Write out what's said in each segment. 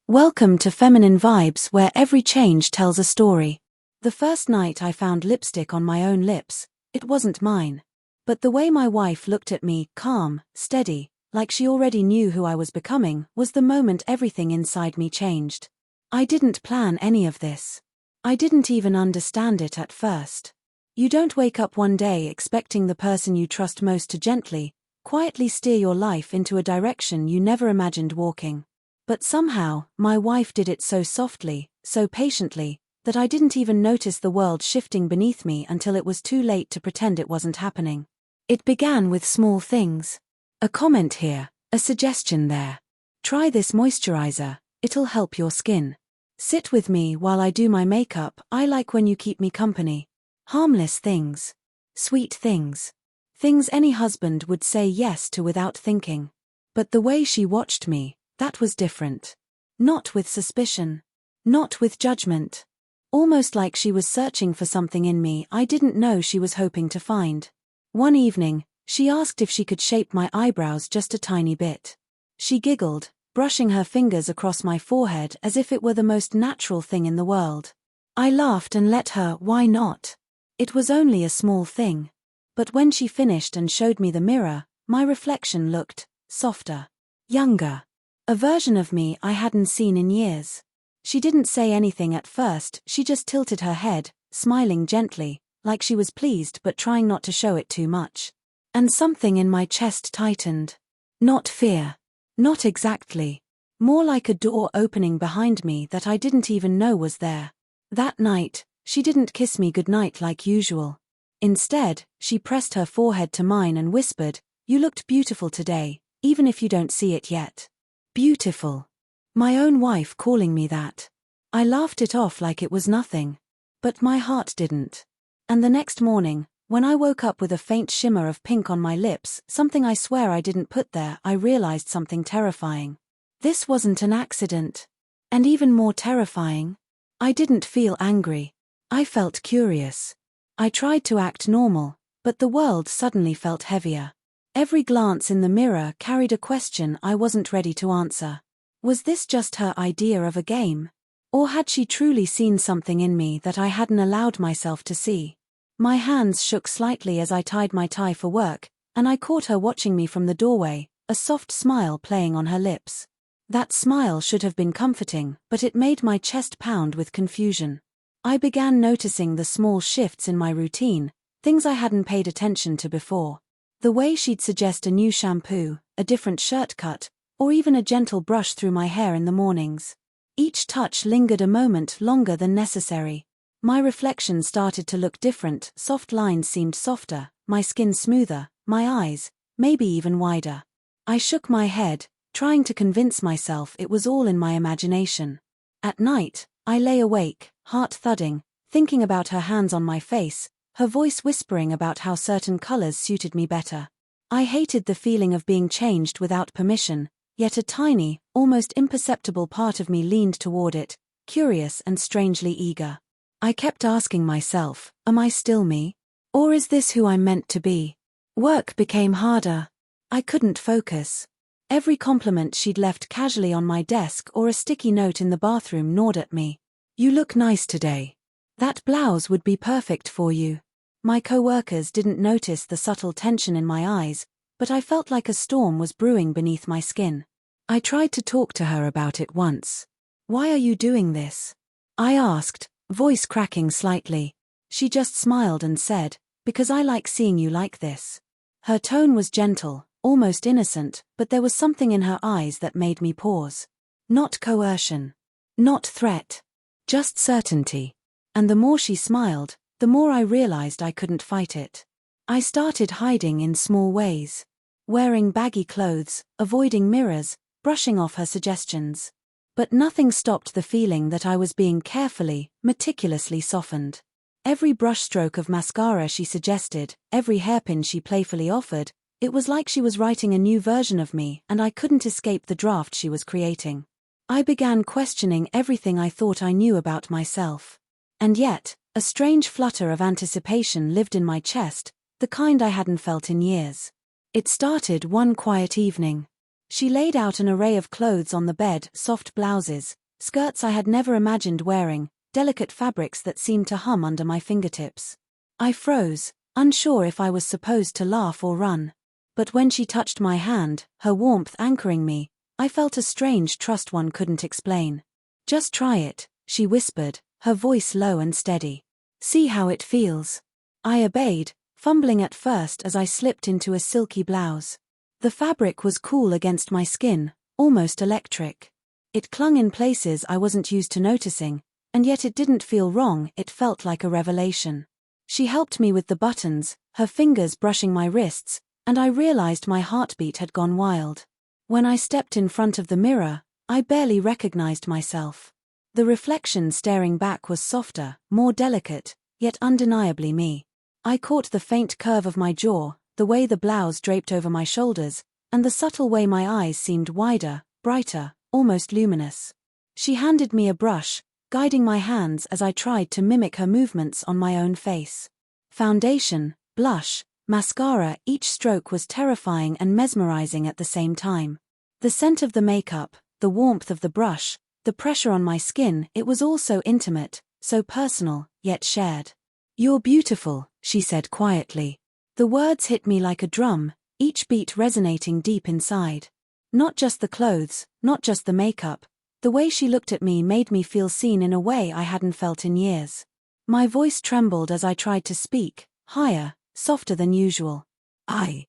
Welcome to Feminine Vibes, where every change tells a story. The first night I found lipstick on my own lips, it wasn't mine. But the way my wife looked at me, calm, steady, like she already knew who I was becoming, was the moment everything inside me changed. I didn't plan any of this. I didn't even understand it at first. You don't wake up one day expecting the person you trust most to gently, quietly steer your life into a direction you never imagined walking. But somehow, my wife did it so softly, so patiently, that I didn't even notice the world shifting beneath me until it was too late to pretend it wasn't happening. It began with small things. A comment here, a suggestion there. Try this moisturizer, it'll help your skin. Sit with me while I do my makeup, I like when you keep me company. Harmless things. Sweet things. Things any husband would say yes to without thinking. But the way she watched me, that was different. Not with suspicion. Not with judgment. Almost like she was searching for something in me I didn't know she was hoping to find. One evening, she asked if she could shape my eyebrows just a tiny bit. She giggled, brushing her fingers across my forehead as if it were the most natural thing in the world. I laughed and let her, why not? It was only a small thing. But when she finished and showed me the mirror, my reflection looked softer, younger. A version of me I hadn't seen in years. She didn't say anything at first, she just tilted her head, smiling gently, like she was pleased but trying not to show it too much. And something in my chest tightened. Not fear. Not exactly. More like a door opening behind me that I didn't even know was there. That night, she didn't kiss me goodnight like usual. Instead, she pressed her forehead to mine and whispered, "You looked beautiful today, even if you don't see it yet." Beautiful. My own wife calling me that. I laughed it off like it was nothing. But my heart didn't. And the next morning, when I woke up with a faint shimmer of pink on my lips, something I swear I didn't put there, I realized something terrifying. This wasn't an accident. And even more terrifying, I didn't feel angry. I felt curious. I tried to act normal, but the world suddenly felt heavier. Every glance in the mirror carried a question I wasn't ready to answer. Was this just her idea of a game? Or had she truly seen something in me that I hadn't allowed myself to see? My hands shook slightly as I tied my tie for work, and I caught her watching me from the doorway, a soft smile playing on her lips. That smile should have been comforting, but it made my chest pound with confusion. I began noticing the small shifts in my routine, things I hadn't paid attention to before. The way she'd suggest a new shampoo, a different shirt cut, or even a gentle brush through my hair in the mornings. Each touch lingered a moment longer than necessary. My reflection started to look different, soft lines seemed softer, my skin smoother, my eyes, maybe even wider. I shook my head, trying to convince myself it was all in my imagination. At night, I lay awake, heart thudding, thinking about her hands on my face, her voice whispering about how certain colors suited me better. I hated the feeling of being changed without permission, yet a tiny, almost imperceptible part of me leaned toward it, curious and strangely eager. I kept asking myself, am I still me? Or is this who I'm meant to be? Work became harder. I couldn't focus. Every compliment she'd left casually on my desk or a sticky note in the bathroom gnawed at me. You look nice today. That blouse would be perfect for you. My co-workers didn't notice the subtle tension in my eyes, but I felt like a storm was brewing beneath my skin. I tried to talk to her about it once. Why are you doing this? I asked, voice cracking slightly. She just smiled and said, because I like seeing you like this. Her tone was gentle, almost innocent, but there was something in her eyes that made me pause. Not coercion. Not threat. Just certainty. And the more she smiled, the more I realized I couldn't fight it. I started hiding in small ways. Wearing baggy clothes, avoiding mirrors, brushing off her suggestions. But nothing stopped the feeling that I was being carefully, meticulously softened. Every brushstroke of mascara she suggested, every hairpin she playfully offered, it was like she was writing a new version of me and I couldn't escape the draft she was creating. I began questioning everything I thought I knew about myself. And yet, a strange flutter of anticipation lived in my chest, the kind I hadn't felt in years. It started one quiet evening. She laid out an array of clothes on the bed, soft blouses, skirts I had never imagined wearing, delicate fabrics that seemed to hum under my fingertips. I froze, unsure if I was supposed to laugh or run. But when she touched my hand, her warmth anchoring me, I felt a strange trust one couldn't explain. "Just try it," she whispered, her voice low and steady. "See how it feels." I obeyed, fumbling at first as I slipped into a silky blouse. The fabric was cool against my skin, almost electric. It clung in places I wasn't used to noticing, and yet it didn't feel wrong, it felt like a revelation. She helped me with the buttons, her fingers brushing my wrists, and I realized my heartbeat had gone wild. When I stepped in front of the mirror, I barely recognized myself. The reflection staring back was softer, more delicate, yet undeniably me. I caught the faint curve of my jaw, the way the blouse draped over my shoulders, and the subtle way my eyes seemed wider, brighter, almost luminous. She handed me a brush, guiding my hands as I tried to mimic her movements on my own face. Foundation, blush, mascara, each stroke was terrifying and mesmerizing at the same time. The scent of the makeup, the warmth of the brush, the pressure on my skin, it was all so intimate, so personal, yet shared. "You're beautiful," she said quietly. The words hit me like a drum, each beat resonating deep inside. Not just the clothes, not just the makeup. The way she looked at me made me feel seen in a way I hadn't felt in years. My voice trembled as I tried to speak, higher, softer than usual. I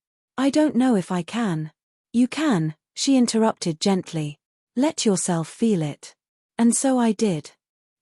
don't know if I can." "You can," she interrupted gently. "Let yourself feel it." And so I did.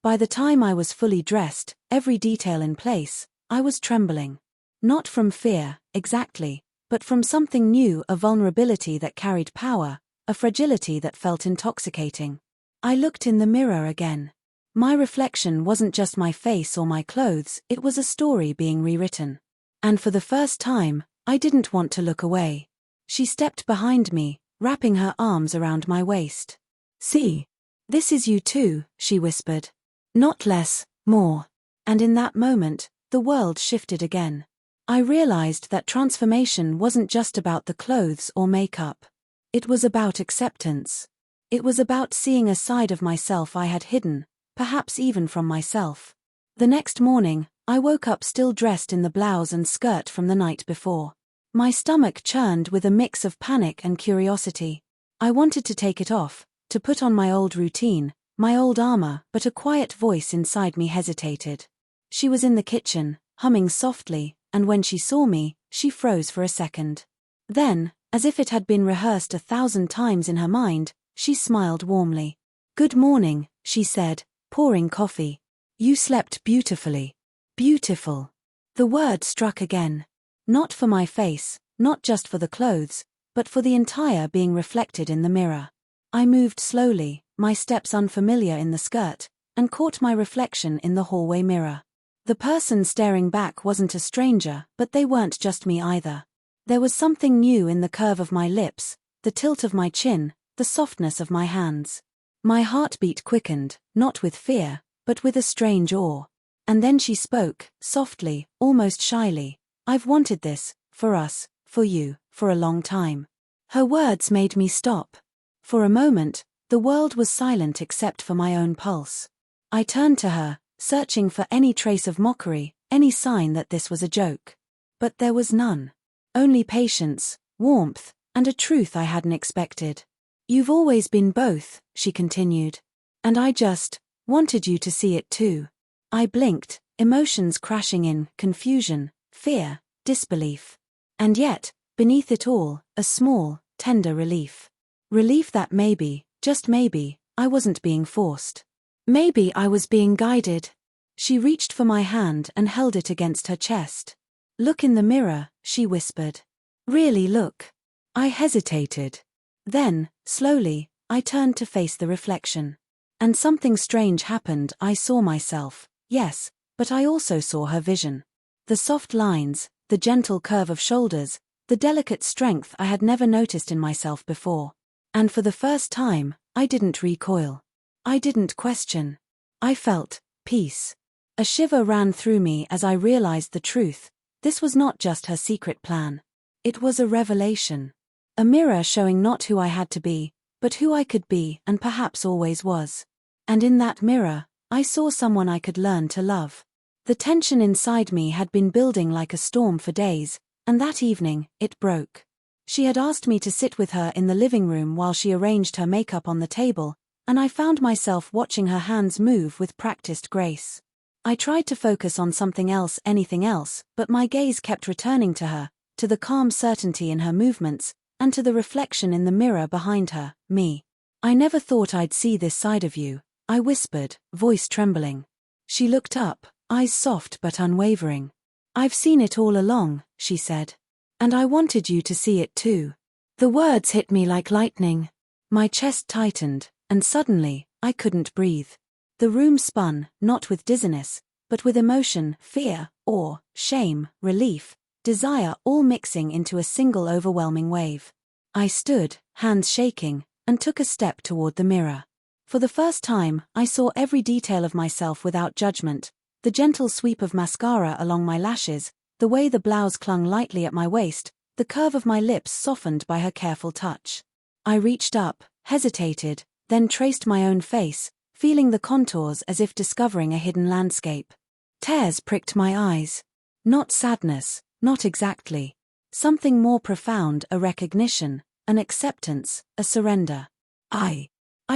By the time I was fully dressed, every detail in place, I was trembling. Not from fear, exactly, but from something new, a vulnerability that carried power, a fragility that felt intoxicating. I looked in the mirror again. My reflection wasn't just my face or my clothes, it was a story being rewritten. And for the first time, I didn't want to look away. She stepped behind me, wrapping her arms around my waist. "See? This is you too," she whispered. "Not less, more." And in that moment, the world shifted again. I realized that transformation wasn't just about the clothes or makeup. It was about acceptance. It was about seeing a side of myself I had hidden, perhaps even from myself. The next morning, I woke up still dressed in the blouse and skirt from the night before. My stomach churned with a mix of panic and curiosity. I wanted to take it off, to put on my old routine, my old armor, but a quiet voice inside me hesitated. She was in the kitchen, humming softly, and when she saw me, she froze for a second. Then, as if it had been rehearsed 1,000 times in her mind, she smiled warmly. "Good morning," she said, pouring coffee. "You slept beautifully." Beautiful. The word struck again. Not for my face, not just for the clothes, but for the entire being reflected in the mirror. I moved slowly, my steps unfamiliar in the skirt, and caught my reflection in the hallway mirror. The person staring back wasn't a stranger, but they weren't just me either. There was something new in the curve of my lips, the tilt of my chin, the softness of my hands. My heartbeat quickened, not with fear, but with a strange awe. And then she spoke, softly, almost shyly. "I've wanted this, for us, for you, for a long time." Her words made me stop. For a moment, the world was silent except for my own pulse. I turned to her, searching for any trace of mockery, any sign that this was a joke. But there was none. Only patience, warmth, and a truth I hadn't expected. "You've always been both," she continued. "And I just wanted you to see it too." I blinked, emotions crashing in, confusion, fear, disbelief. And yet, beneath it all, a small, tender relief. Relief that maybe, just maybe, I wasn't being forced. Maybe I was being guided. She reached for my hand and held it against her chest. "Look in the mirror," she whispered. "Really look." I hesitated. Then, slowly, I turned to face the reflection. And something strange happened. I saw myself, yes, but I also saw her vision. The soft lines, the gentle curve of shoulders, the delicate strength I had never noticed in myself before. And for the first time, I didn't recoil. I didn't question. I felt peace. A shiver ran through me as I realized the truth. This was not just her secret plan. It was a revelation. A mirror showing not who I had to be, but who I could be and perhaps always was. And in that mirror, I saw someone I could learn to love. The tension inside me had been building like a storm for days, and that evening, it broke. She had asked me to sit with her in the living room while she arranged her makeup on the table, and I found myself watching her hands move with practiced grace. I tried to focus on something else, anything else, but my gaze kept returning to her, to the calm certainty in her movements, and to the reflection in the mirror behind her, me. "I never thought I'd see this side of you," I whispered, voice trembling. She looked up, eyes soft but unwavering. "I've seen it all along," she said. "And I wanted you to see it too." The words hit me like lightning. My chest tightened, and suddenly, I couldn't breathe. The room spun, not with dizziness, but with emotion, fear, awe, shame, relief, desire, all mixing into a single overwhelming wave. I stood, hands shaking, and took a step toward the mirror. For the first time, I saw every detail of myself without judgment, the gentle sweep of mascara along my lashes, the way the blouse clung lightly at my waist, the curve of my lips softened by her careful touch. I reached up, hesitated, then traced my own face, feeling the contours as if discovering a hidden landscape. Tears pricked my eyes. Not sadness, not exactly. Something more profound, a recognition, an acceptance, a surrender. I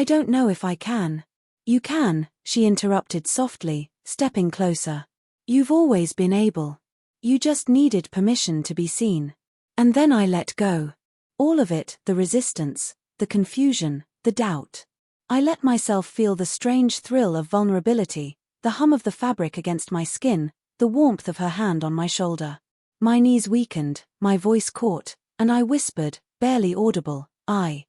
don't know if I can." "You can," she interrupted softly, stepping closer. "You've always been able. You just needed permission to be seen." And then I let go. All of it, the resistance, the confusion, the doubt. I let myself feel the strange thrill of vulnerability, the hum of the fabric against my skin, the warmth of her hand on my shoulder. My knees weakened, my voice caught, and I whispered, barely audible, I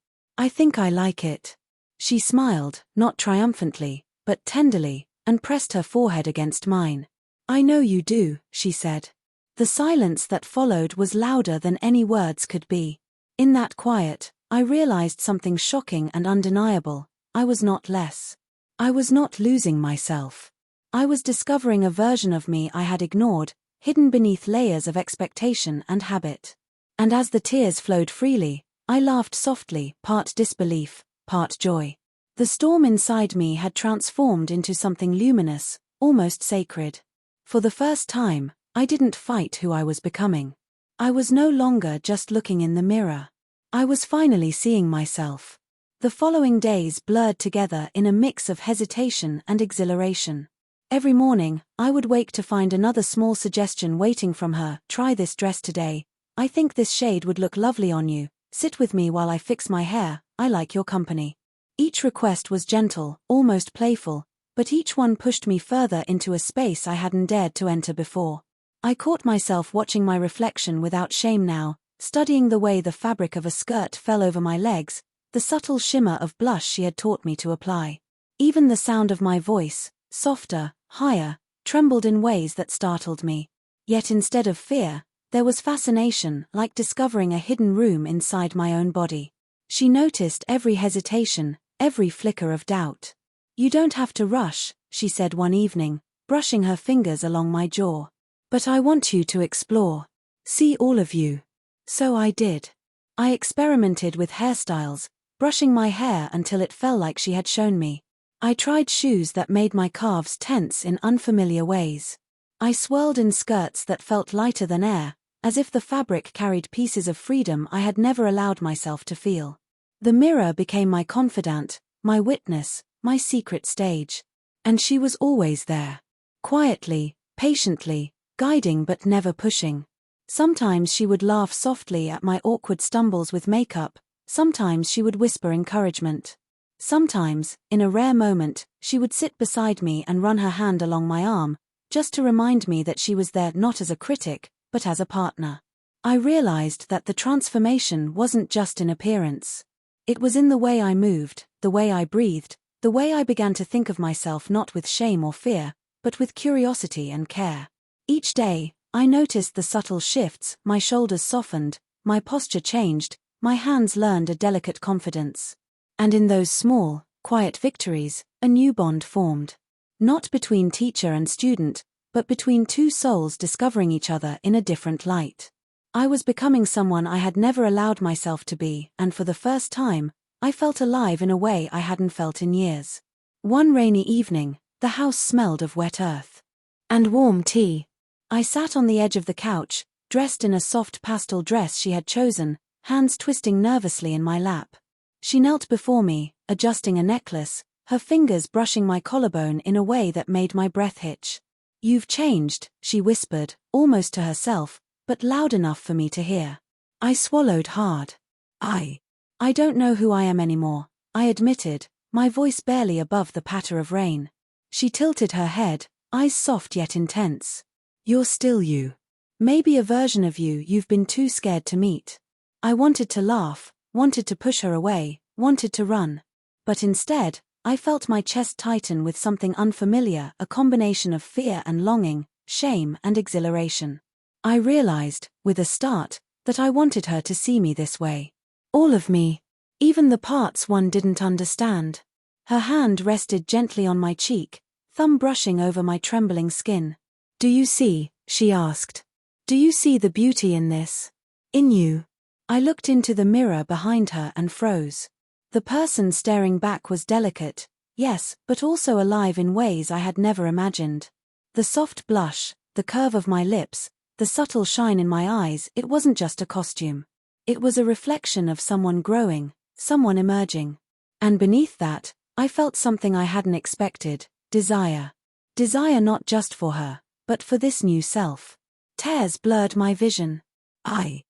think I like it." She smiled, not triumphantly, but tenderly, and pressed her forehead against mine. "I know you do," she said. The silence that followed was louder than any words could be. In that quiet, I realized something shocking and undeniable. I was not less. I was not losing myself. I was discovering a version of me I had ignored, hidden beneath layers of expectation and habit. And as the tears flowed freely, I laughed softly, part disbelief, part joy. The storm inside me had transformed into something luminous, almost sacred. For the first time, I didn't fight who I was becoming. I was no longer just looking in the mirror. I was finally seeing myself. The following days blurred together in a mix of hesitation and exhilaration. Every morning, I would wake to find another small suggestion waiting from her. "Try this dress today. I think this shade would look lovely on you. Sit with me while I fix my hair. I like your company." Each request was gentle, almost playful, but each one pushed me further into a space I hadn't dared to enter before. I caught myself watching my reflection without shame now, studying the way the fabric of a skirt fell over my legs, the subtle shimmer of blush she had taught me to apply. Even the sound of my voice, softer, higher, trembled in ways that startled me. Yet instead of fear, there was fascination, like discovering a hidden room inside my own body. She noticed every hesitation, every flicker of doubt. "You don't have to rush," she said one evening, brushing her fingers along my jaw. "But I want you to explore. See all of you." So I did. I experimented with hairstyles, brushing my hair until it felt like she had shown me. I tried shoes that made my calves tense in unfamiliar ways. I swirled in skirts that felt lighter than air, as if the fabric carried pieces of freedom I had never allowed myself to feel. The mirror became my confidant, my witness, my secret stage. And she was always there. Quietly, patiently, guiding but never pushing. Sometimes she would laugh softly at my awkward stumbles with makeup, sometimes she would whisper encouragement. Sometimes, in a rare moment, she would sit beside me and run her hand along my arm, just to remind me that she was there not as a critic, but as a partner. I realized that the transformation wasn't just in appearance. It was in the way I moved, the way I breathed, the way I began to think of myself not with shame or fear, but with curiosity and care. Each day, I noticed the subtle shifts, my shoulders softened, my posture changed, my hands learned a delicate confidence. And in those small, quiet victories, a new bond formed. Not between teacher and student, but between two souls discovering each other in a different light. I was becoming someone I had never allowed myself to be, and for the first time, I felt alive in a way I hadn't felt in years. One rainy evening, the house smelled of wet earth and warm tea. I sat on the edge of the couch, dressed in a soft pastel dress she had chosen, hands twisting nervously in my lap. She knelt before me, adjusting a necklace, her fingers brushing my collarbone in a way that made my breath hitch. "You've changed," she whispered, almost to herself, but loud enough for me to hear. I swallowed hard. I don't know who I am anymore," I admitted, my voice barely above the patter of rain. She tilted her head, eyes soft yet intense. "You're still you. Maybe a version of you you've been too scared to meet." I wanted to laugh, wanted to push her away, wanted to run. But instead, I felt my chest tighten with something unfamiliar, a combination of fear and longing, shame and exhilaration. I realized, with a start, that I wanted her to see me this way. All of me. Even the parts one didn't understand. Her hand rested gently on my cheek, thumb brushing over my trembling skin. "Do you see?" she asked. "Do you see the beauty in this? In you?" I looked into the mirror behind her and froze. The person staring back was delicate, yes, but also alive in ways I had never imagined. The soft blush, the curve of my lips, the subtle shine in my eyes, it wasn't just a costume. It was a reflection of someone growing, someone emerging. And beneath that, I felt something I hadn't expected, desire. Desire not just for her, but for this new self. Tears blurred my vision. I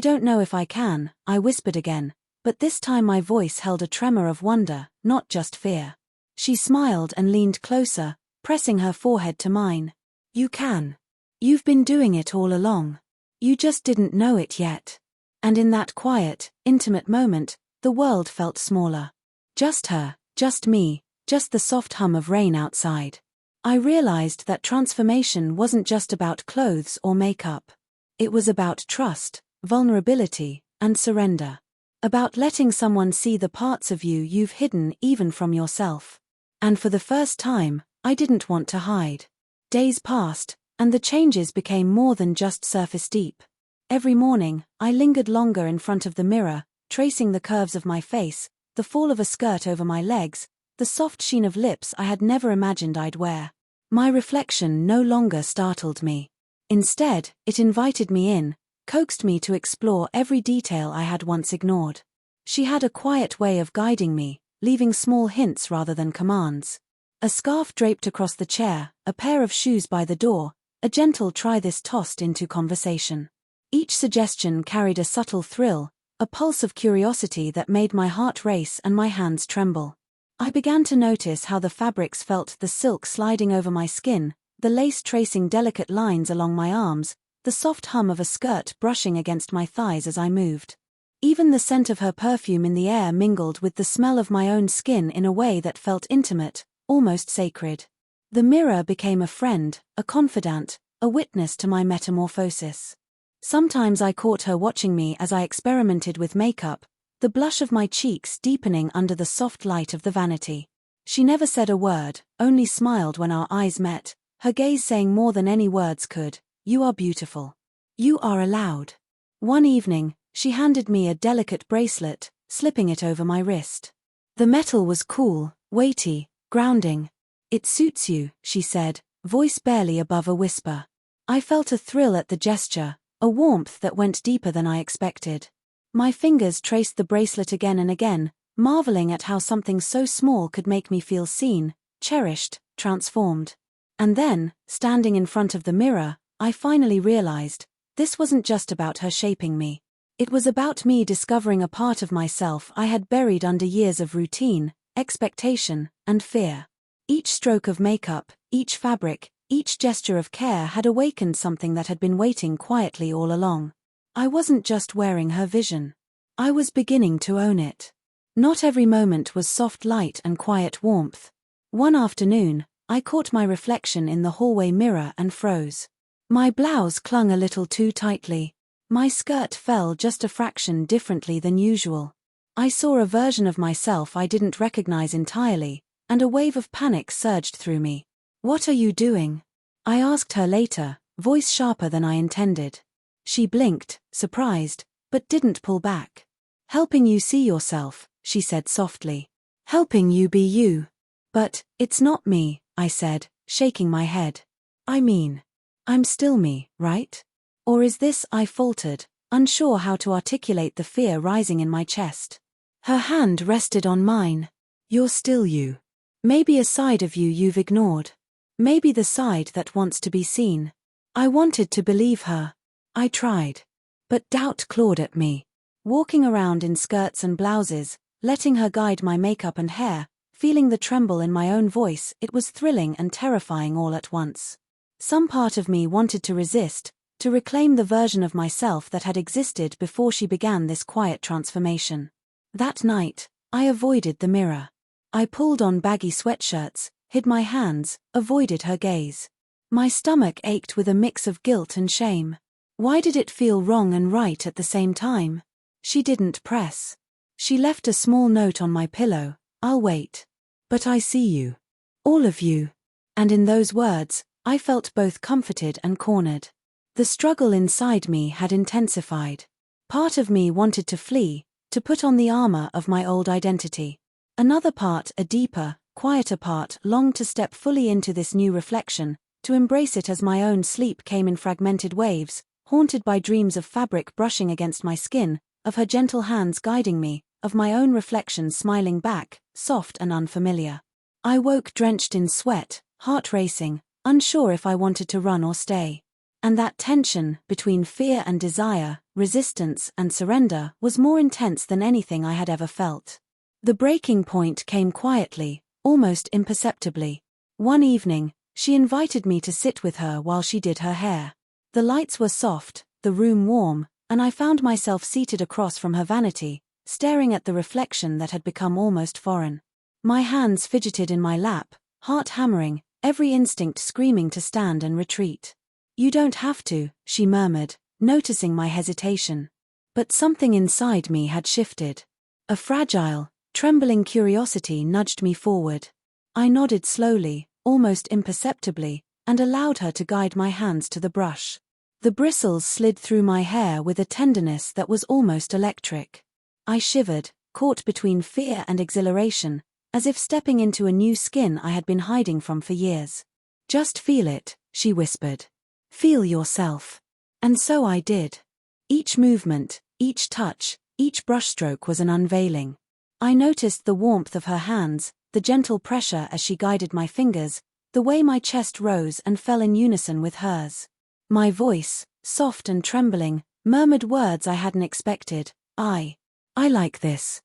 don't know if I can," I whispered again, but this time my voice held a tremor of wonder, not just fear. She smiled and leaned closer, pressing her forehead to mine. "You can. You've been doing it all along. You just didn't know it yet." And in that quiet, intimate moment, the world felt smaller. Just her, just me, just the soft hum of rain outside. I realized that transformation wasn't just about clothes or makeup. It was about trust, vulnerability, and surrender. About letting someone see the parts of you you've hidden even from yourself. And for the first time, I didn't want to hide. Days passed, and the changes became more than just surface deep. Every morning, I lingered longer in front of the mirror, tracing the curves of my face, the fall of a skirt over my legs, the soft sheen of lips I had never imagined I'd wear. My reflection no longer startled me. Instead, it invited me in, coaxed me to explore every detail I had once ignored. She had a quiet way of guiding me, leaving small hints rather than commands. A scarf draped across the chair, a pair of shoes by the door, a gentle "try this" tossed into conversation. Each suggestion carried a subtle thrill, a pulse of curiosity that made my heart race and my hands tremble. I began to notice how the fabrics felt, the silk sliding over my skin, the lace tracing delicate lines along my arms, the soft hum of a skirt brushing against my thighs as I moved. Even the scent of her perfume in the air mingled with the smell of my own skin in a way that felt intimate, almost sacred. The mirror became a friend, a confidant, a witness to my metamorphosis. Sometimes I caught her watching me as I experimented with makeup, the blush of my cheeks deepening under the soft light of the vanity. She never said a word, only smiled when our eyes met, her gaze saying more than any words could. "You are beautiful. You are allowed." One evening, she handed me a delicate bracelet, slipping it over my wrist. The metal was cool, weighty, grounding. "It suits you," she said, voice barely above a whisper. I felt a thrill at the gesture, a warmth that went deeper than I expected. My fingers traced the bracelet again and again, marveling at how something so small could make me feel seen, cherished, transformed. And then, standing in front of the mirror, I finally realized, this wasn't just about her shaping me. It was about me discovering a part of myself I had buried under years of routine, expectation, and fear. Each stroke of makeup, each fabric, each gesture of care had awakened something that had been waiting quietly all along. I wasn't just wearing her vision. I was beginning to own it. Not every moment was soft light and quiet warmth. One afternoon, I caught my reflection in the hallway mirror and froze. My blouse clung a little too tightly. My skirt fell just a fraction differently than usual. I saw a version of myself I didn't recognize entirely, and a wave of panic surged through me. "What are you doing?" I asked her later, voice sharper than I intended. She blinked, surprised, but didn't pull back. Helping you see yourself, she said softly. Helping you be you. But, it's not me, I said, shaking my head. I mean, I'm still me, right? Or is this, I faltered, unsure how to articulate the fear rising in my chest. Her hand rested on mine. You're still you. Maybe a side of you you've ignored. Maybe the side that wants to be seen. I wanted to believe her. I tried. But doubt clawed at me. Walking around in skirts and blouses, letting her guide my makeup and hair, feeling the tremble in my own voice, it was thrilling and terrifying all at once. Some part of me wanted to resist, to reclaim the version of myself that had existed before she began this quiet transformation. That night, I avoided the mirror. I pulled on baggy sweatshirts, hid my hands, avoided her gaze. My stomach ached with a mix of guilt and shame. Why did it feel wrong and right at the same time? She didn't press. She left a small note on my pillow, I'll wait. But I see you. All of you. And in those words, I felt both comforted and cornered. The struggle inside me had intensified. Part of me wanted to flee, to put on the armor of my old identity. Another part, a deeper, quieter part, longed to step fully into this new reflection, to embrace it as my own sleep came in fragmented waves, haunted by dreams of fabric brushing against my skin, of her gentle hands guiding me, of my own reflection smiling back, soft and unfamiliar. I woke drenched in sweat, heart racing, unsure if I wanted to run or stay. And that tension, between fear and desire, resistance and surrender, was more intense than anything I had ever felt. The breaking point came quietly, almost imperceptibly. One evening, she invited me to sit with her while she did her hair. The lights were soft, the room warm, and I found myself seated across from her vanity, staring at the reflection that had become almost foreign. My hands fidgeted in my lap, heart hammering, every instinct screaming to stand and retreat. You don't have to, she murmured, noticing my hesitation. But something inside me had shifted. A fragile, trembling curiosity nudged me forward. I nodded slowly, almost imperceptibly, and allowed her to guide my hands to the brush. The bristles slid through my hair with a tenderness that was almost electric. I shivered, caught between fear and exhilaration, as if stepping into a new skin I had been hiding from for years. Just feel it, she whispered. Feel yourself. And so I did. Each movement, each touch, each brushstroke was an unveiling. I noticed the warmth of her hands, the gentle pressure as she guided my fingers, the way my chest rose and fell in unison with hers. My voice, soft and trembling, murmured words I hadn't expected. I like this.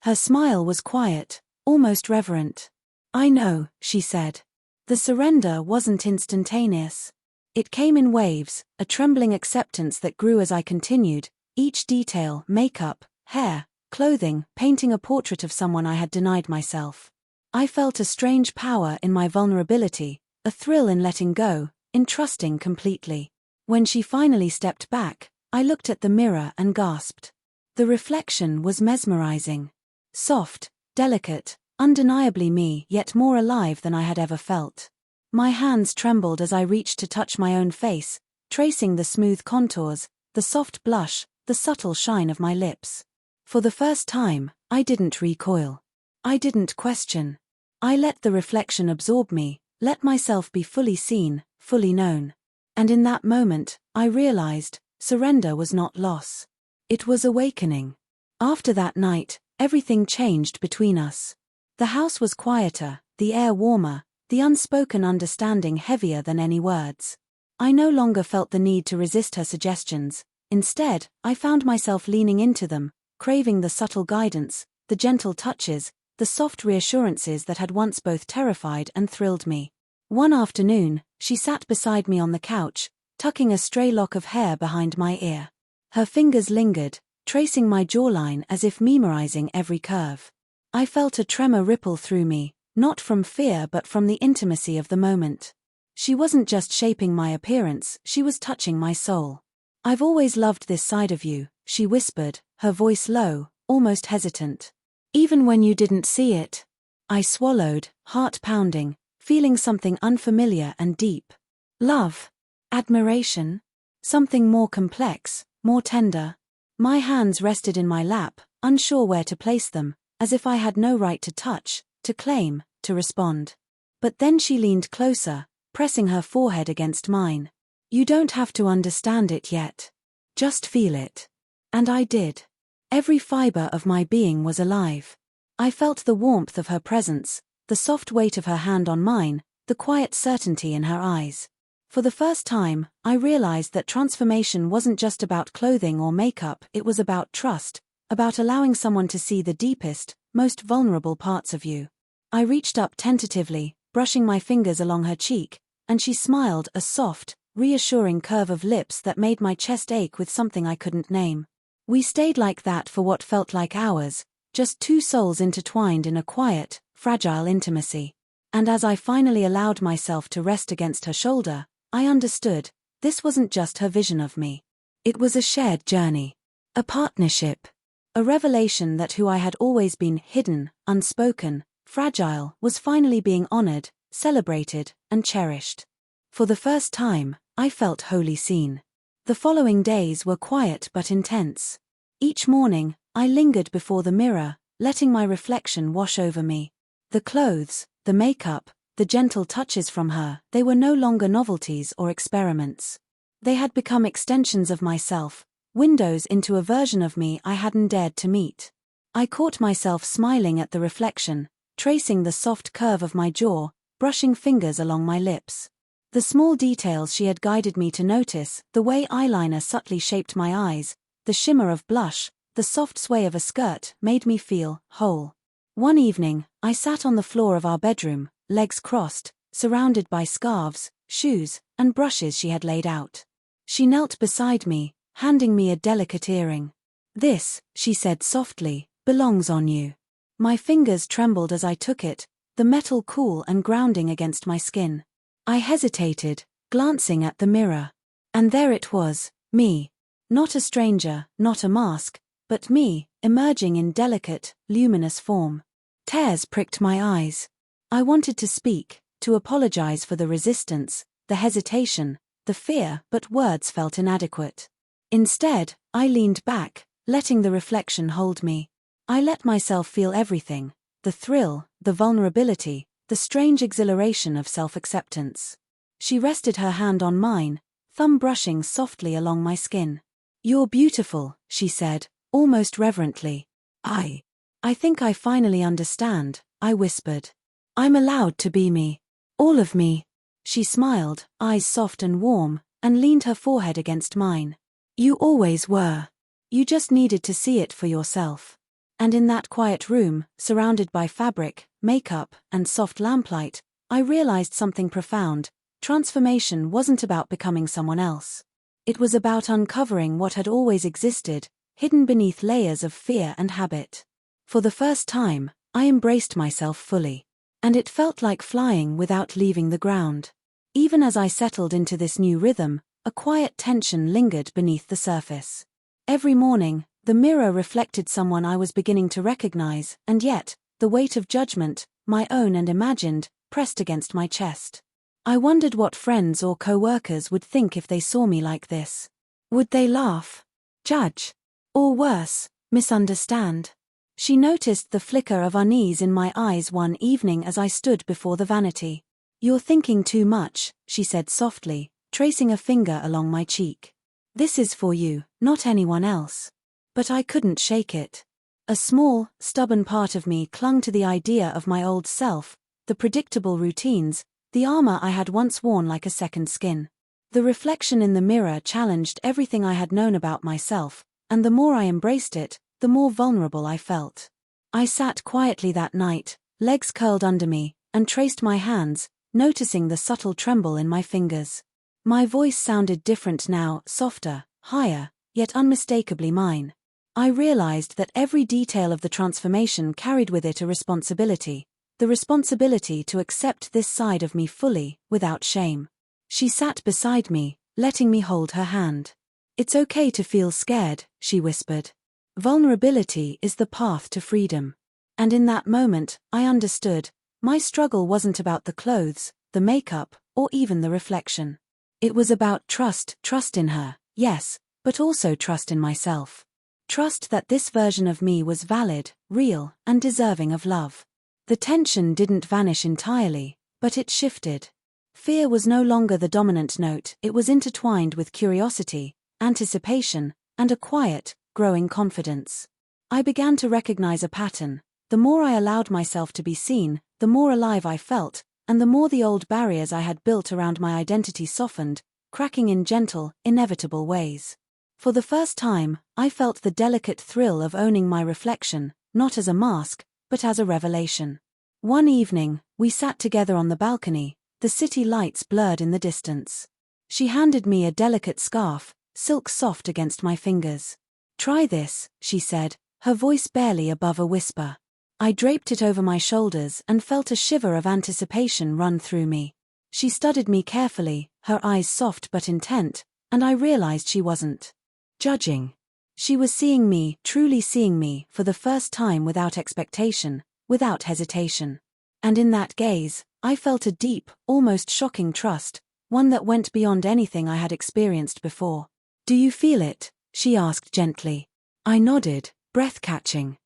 Her smile was quiet, almost reverent. I know, she said. The surrender wasn't instantaneous. It came in waves, a trembling acceptance that grew as I continued, each detail, makeup, hair, clothing, painting a portrait of someone I had denied myself. I felt a strange power in my vulnerability, a thrill in letting go, in trusting completely. When she finally stepped back, I looked at the mirror and gasped. The reflection was mesmerizing. Soft, delicate, undeniably me, yet more alive than I had ever felt. My hands trembled as I reached to touch my own face, tracing the smooth contours, the soft blush, the subtle shine of my lips. For the first time, I didn't recoil. I didn't question. I let the reflection absorb me, let myself be fully seen, fully known. And in that moment, I realized, surrender was not loss. It was awakening. After that night, everything changed between us. The house was quieter, the air warmer, the unspoken understanding heavier than any words. I no longer felt the need to resist her suggestions. Instead, I found myself leaning into them, craving the subtle guidance, the gentle touches, the soft reassurances that had once both terrified and thrilled me. One afternoon, she sat beside me on the couch, tucking a stray lock of hair behind my ear. Her fingers lingered, tracing my jawline as if memorizing every curve. I felt a tremor ripple through me, not from fear but from the intimacy of the moment. She wasn't just shaping my appearance, she was touching my soul. I've always loved this side of you, she whispered, her voice low, almost hesitant. Even when you didn't see it. I swallowed, heart pounding, feeling something unfamiliar and deep. Love. Admiration. Something more complex, more tender. My hands rested in my lap, unsure where to place them, as if I had no right to touch, to claim, to respond. But then she leaned closer, pressing her forehead against mine. You don't have to understand it yet. Just feel it. And I did. Every fiber of my being was alive. I felt the warmth of her presence, the soft weight of her hand on mine, the quiet certainty in her eyes. For the first time, I realized that transformation wasn't just about clothing or makeup, it was about trust, about allowing someone to see the deepest, most vulnerable parts of you. I reached up tentatively, brushing my fingers along her cheek, and she smiled, a soft, reassuring curve of lips that made my chest ache with something I couldn't name. We stayed like that for what felt like hours, just two souls intertwined in a quiet, fragile intimacy. And as I finally allowed myself to rest against her shoulder, I understood, this wasn't just her vision of me. It was a shared journey. A partnership. A revelation that who I had always been, hidden, unspoken, fragile, was finally being honored, celebrated, and cherished. For the first time, I felt wholly seen. The following days were quiet but intense. Each morning, I lingered before the mirror, letting my reflection wash over me. The clothes, the makeup, the gentle touches from her, they were no longer novelties or experiments. They had become extensions of myself, windows into a version of me I hadn't dared to meet. I caught myself smiling at the reflection, tracing the soft curve of my jaw, brushing fingers along my lips. The small details she had guided me to notice, the way eyeliner subtly shaped my eyes, the shimmer of blush, the soft sway of a skirt, made me feel whole. One evening, I sat on the floor of our bedroom, legs crossed, surrounded by scarves, shoes, and brushes she had laid out. She knelt beside me, handing me a delicate earring. "This," she said softly, "belongs on you." My fingers trembled as I took it, the metal cool and grounding against my skin. I hesitated, glancing at the mirror. And there it was, me. Not a stranger, not a mask, but me, emerging in delicate, luminous form. Tears pricked my eyes. I wanted to speak, to apologize for the resistance, the hesitation, the fear, but words felt inadequate. Instead, I leaned back, letting the reflection hold me. I let myself feel everything, the thrill, the vulnerability, the strange exhilaration of self-acceptance. She rested her hand on mine, thumb brushing softly along my skin. "You're beautiful," she said, almost reverently. I think I finally understand," I whispered. "I'm allowed to be me. All of me." She smiled, eyes soft and warm, and leaned her forehead against mine. "You always were. You just needed to see it for yourself." And in that quiet room, surrounded by fabric, makeup, and soft lamplight, I realized something profound. Transformation wasn't about becoming someone else. It was about uncovering what had always existed, hidden beneath layers of fear and habit. For the first time, I embraced myself fully. And it felt like flying without leaving the ground. Even as I settled into this new rhythm, a quiet tension lingered beneath the surface. Every morning, the mirror reflected someone I was beginning to recognize, and yet, the weight of judgment, my own and imagined, pressed against my chest. I wondered what friends or co-workers would think if they saw me like this. Would they laugh? Judge? Or worse, misunderstand? She noticed the flicker of unease in my eyes one evening as I stood before the vanity. "You're thinking too much," she said softly, tracing a finger along my cheek. "This is for you, not anyone else." But I couldn't shake it. A small, stubborn part of me clung to the idea of my old self, the predictable routines, the armor I had once worn like a second skin. The reflection in the mirror challenged everything I had known about myself, and the more I embraced it, the more vulnerable I felt. I sat quietly that night, legs curled under me, and traced my hands, noticing the subtle tremble in my fingers. My voice sounded different now, softer, higher, yet unmistakably mine. I realized that every detail of the transformation carried with it a responsibility, the responsibility to accept this side of me fully, without shame. She sat beside me, letting me hold her hand. "It's okay to feel scared," she whispered. "Vulnerability is the path to freedom." And in that moment, I understood, my struggle wasn't about the clothes, the makeup, or even the reflection. It was about trust in her, yes, but also trust in myself. Trust that this version of me was valid, real, and deserving of love. The tension didn't vanish entirely, but it shifted. Fear was no longer the dominant note, it was intertwined with curiosity, anticipation, and a quiet, growing confidence. I began to recognize a pattern. The more I allowed myself to be seen, the more alive I felt, and the more the old barriers I had built around my identity softened, cracking in gentle, inevitable ways. For the first time, I felt the delicate thrill of owning my reflection, not as a mask, but as a revelation. One evening, we sat together on the balcony, the city lights blurred in the distance. She handed me a delicate scarf, silk soft against my fingers. "Try this," she said, her voice barely above a whisper. I draped it over my shoulders and felt a shiver of anticipation run through me. She studied me carefully, her eyes soft but intent, and I realized she wasn't judging. She was seeing me, truly seeing me, for the first time without expectation, without hesitation. And in that gaze, I felt a deep, almost shocking trust, one that went beyond anything I had experienced before. "Do you feel it?" she asked gently. I nodded, breath-catching.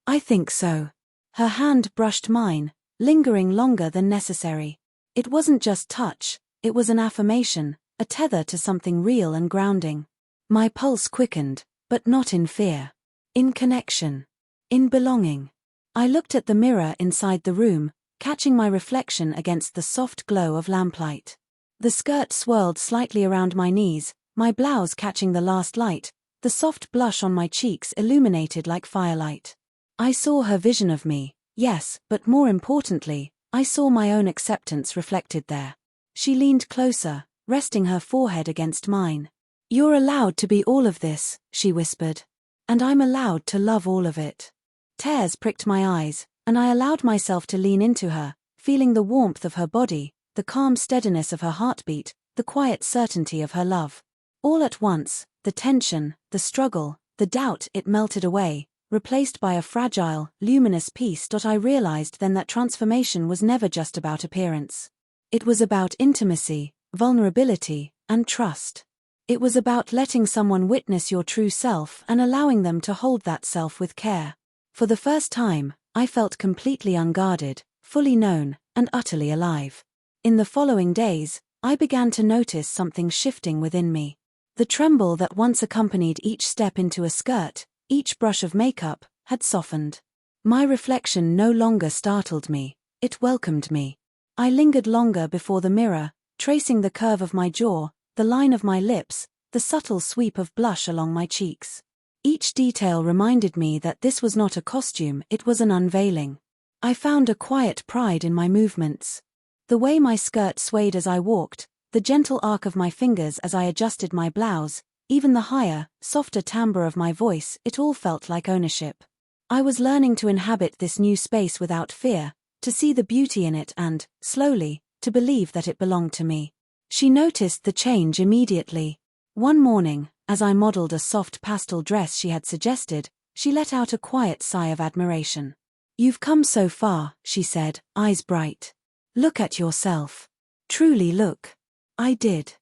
I think so." Her hand brushed mine, lingering longer than necessary. It wasn't just touch, it was an affirmation, a tether to something real and grounding. My pulse quickened, but not in fear. In connection. In belonging. I looked at the mirror inside the room, catching my reflection against the soft glow of lamplight. The skirt swirled slightly around my knees, my blouse catching the last light, the soft blush on my cheeks illuminated like firelight. I saw her vision of me, yes, but more importantly, I saw my own acceptance reflected there. She leaned closer, resting her forehead against mine. "You're allowed to be all of this," she whispered. "And I'm allowed to love all of it." Tears pricked my eyes, and I allowed myself to lean into her, feeling the warmth of her body, the calm steadiness of her heartbeat, the quiet certainty of her love. All at once, the tension, the struggle, the doubt, it melted away, replaced by a fragile, luminous peace. I realized then that transformation was never just about appearance. It was about intimacy, vulnerability, and trust. It was about letting someone witness your true self and allowing them to hold that self with care. For the first time, I felt completely unguarded, fully known, and utterly alive. In the following days, I began to notice something shifting within me. The tremble that once accompanied each step into a skirt, each brush of makeup, had softened. My reflection no longer startled me, it welcomed me. I lingered longer before the mirror, tracing the curve of my jaw, the line of my lips, the subtle sweep of blush along my cheeks. Each detail reminded me that this was not a costume, it was an unveiling. I found a quiet pride in my movements. The way my skirt swayed as I walked, the gentle arc of my fingers as I adjusted my blouse, even the higher, softer timbre of my voice, it all felt like ownership. I was learning to inhabit this new space without fear, to see the beauty in it and, slowly, to believe that it belonged to me. She noticed the change immediately. One morning, as I modeled a soft pastel dress she had suggested, she let out a quiet sigh of admiration. "You've come so far," she said, eyes bright. "Look at yourself. Truly look." I did.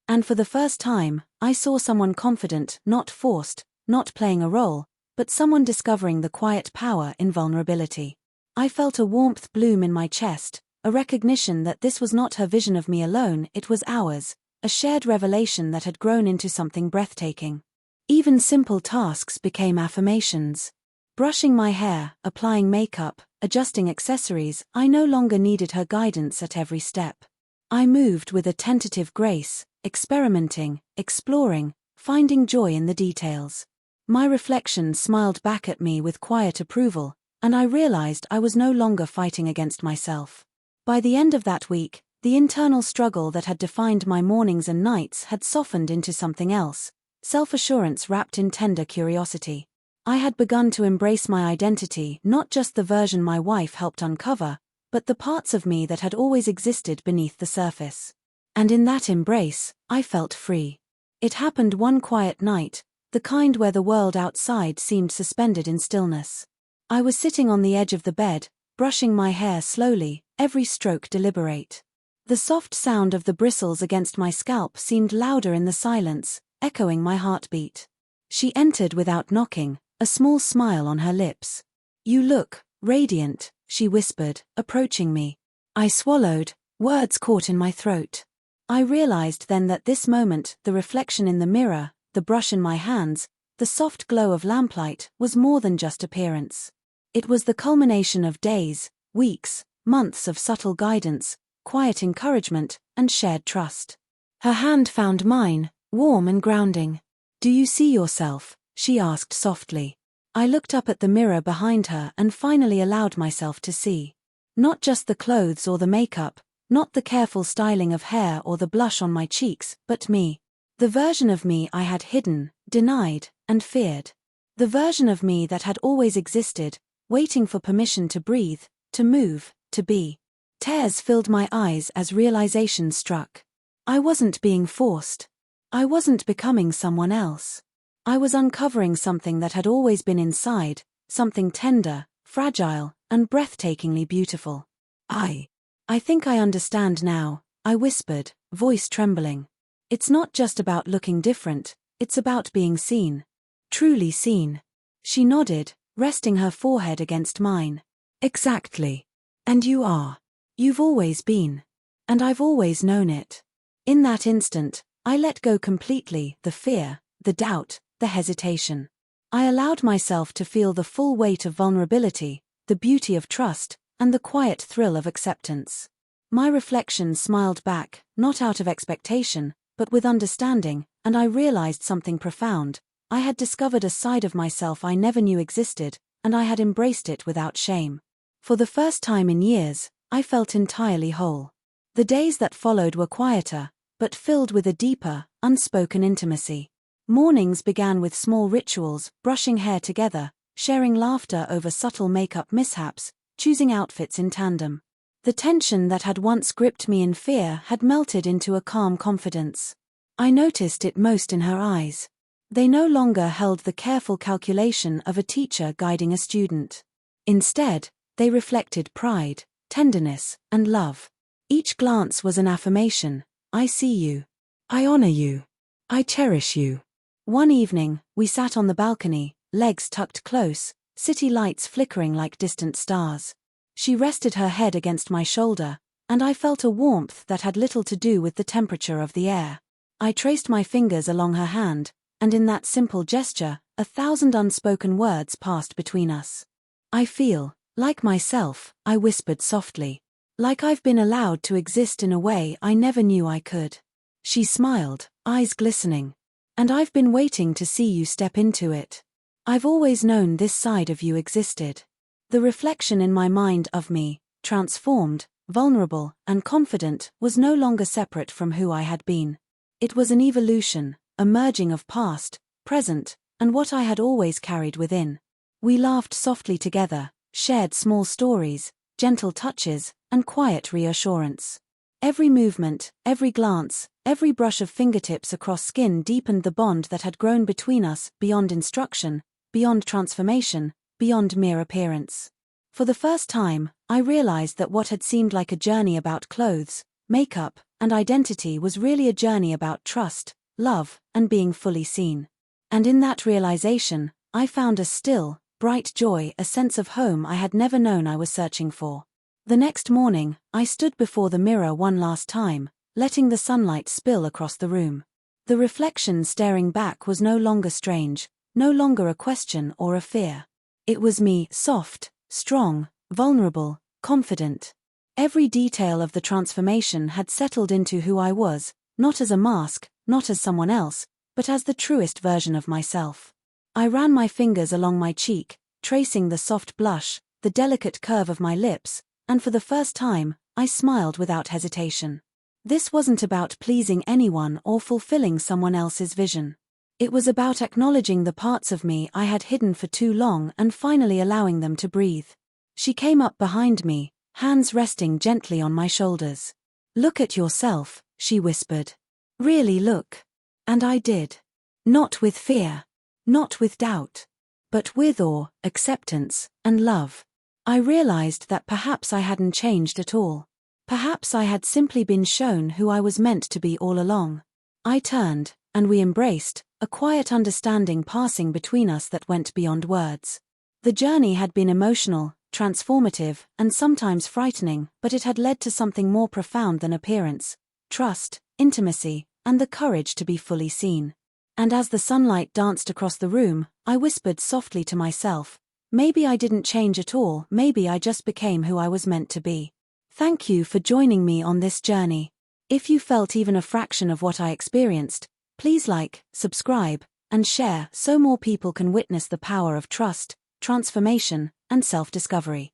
And for the first time, I saw someone confident, not forced, not playing a role, but someone discovering the quiet power in vulnerability. I felt a warmth bloom in my chest, a recognition that this was not her vision of me alone, it was ours, a shared revelation that had grown into something breathtaking. Even simple tasks became affirmations. Brushing my hair, applying makeup, adjusting accessories, I no longer needed her guidance at every step. I moved with a tentative grace, experimenting, exploring, finding joy in the details. My reflection smiled back at me with quiet approval, and I realized I was no longer fighting against myself. By the end of that week, the internal struggle that had defined my mornings and nights had softened into something else, self-assurance wrapped in tender curiosity. I had begun to embrace my identity, not just the version my wife helped uncover, but the parts of me that had always existed beneath the surface. And in that embrace, I felt free. It happened one quiet night, the kind where the world outside seemed suspended in stillness. I was sitting on the edge of the bed, brushing my hair slowly, every stroke deliberate. The soft sound of the bristles against my scalp seemed louder in the silence, echoing my heartbeat. She entered without knocking, a small smile on her lips. "You look radiant," she whispered, approaching me. I swallowed, words caught in my throat. I realized then that this moment, the reflection in the mirror, the brush in my hands, the soft glow of lamplight, was more than just appearance. It was the culmination of days, weeks, months of subtle guidance, quiet encouragement, and shared trust. Her hand found mine, warm and grounding. "Do you see yourself?" she asked softly. I looked up at the mirror behind her and finally allowed myself to see. Not just the clothes or the makeup, not the careful styling of hair or the blush on my cheeks, but me. The version of me I had hidden, denied, and feared. The version of me that had always existed, waiting for permission to breathe, to move, to be. Tears filled my eyes as realization struck. I wasn't being forced. I wasn't becoming someone else. I was uncovering something that had always been inside, something tender, fragile, and breathtakingly beautiful. I think I understand now," I whispered, voice trembling. "It's not just about looking different, it's about being seen. Truly seen." She nodded, resting her forehead against mine. "Exactly. And you are. You've always been. And I've always known it." In that instant, I let go completely, the fear, the doubt, the hesitation. I allowed myself to feel the full weight of vulnerability, the beauty of trust, and the quiet thrill of acceptance. My reflection smiled back, not out of expectation, but with understanding, and I realized something profound. I had discovered a side of myself I never knew existed, and I had embraced it without shame. For the first time in years, I felt entirely whole. The days that followed were quieter, but filled with a deeper, unspoken intimacy. Mornings began with small rituals, brushing hair together, sharing laughter over subtle makeup mishaps, choosing outfits in tandem. The tension that had once gripped me in fear had melted into a calm confidence. I noticed it most in her eyes. They no longer held the careful calculation of a teacher guiding a student. Instead, they reflected pride, tenderness, and love. Each glance was an affirmation. "I see you. I honor you. I cherish you." One evening, we sat on the balcony, legs tucked close, city lights flickering like distant stars. She rested her head against my shoulder, and I felt a warmth that had little to do with the temperature of the air. I traced my fingers along her hand, and in that simple gesture, 1,000 unspoken words passed between us. "I feel like myself," I whispered softly. "Like I've been allowed to exist in a way I never knew I could." She smiled, eyes glistening. "And I've been waiting to see you step into it. I've always known this side of you existed." The reflection in my mind of me, transformed, vulnerable, and confident, was no longer separate from who I had been. It was an evolution, a merging of past, present, and what I had always carried within. We laughed softly together, shared small stories, gentle touches, and quiet reassurance. Every movement, every glance, every brush of fingertips across skin deepened the bond that had grown between us, beyond instruction, beyond transformation, beyond mere appearance. For the first time, I realized that what had seemed like a journey about clothes, makeup, and identity was really a journey about trust, love, and being fully seen. And in that realization, I found a still, bright joy, a sense of home I had never known I was searching for. The next morning, I stood before the mirror one last time, letting the sunlight spill across the room. The reflection staring back was no longer strange, no longer a question or a fear. It was me, soft, strong, vulnerable, confident. Every detail of the transformation had settled into who I was, not as a mask, not as someone else, but as the truest version of myself. I ran my fingers along my cheek, tracing the soft blush, the delicate curve of my lips, and for the first time, I smiled without hesitation. This wasn't about pleasing anyone or fulfilling someone else's vision. It was about acknowledging the parts of me I had hidden for too long and finally allowing them to breathe. She came up behind me, hands resting gently on my shoulders. "Look at yourself," she whispered. "Really look." And I did. Not with fear. Not with doubt. But with awe, acceptance, and love. I realized that perhaps I hadn't changed at all. Perhaps I had simply been shown who I was meant to be all along. I turned, and we embraced, a quiet understanding passing between us that went beyond words. The journey had been emotional, transformative, and sometimes frightening, but it had led to something more profound than appearance: trust, intimacy, and the courage to be fully seen. And as the sunlight danced across the room, I whispered softly to myself, maybe I didn't change at all, maybe I just became who I was meant to be. Thank you for joining me on this journey. If you felt even a fraction of what I experienced, please like, subscribe, and share so more people can witness the power of trust, transformation, and self-discovery.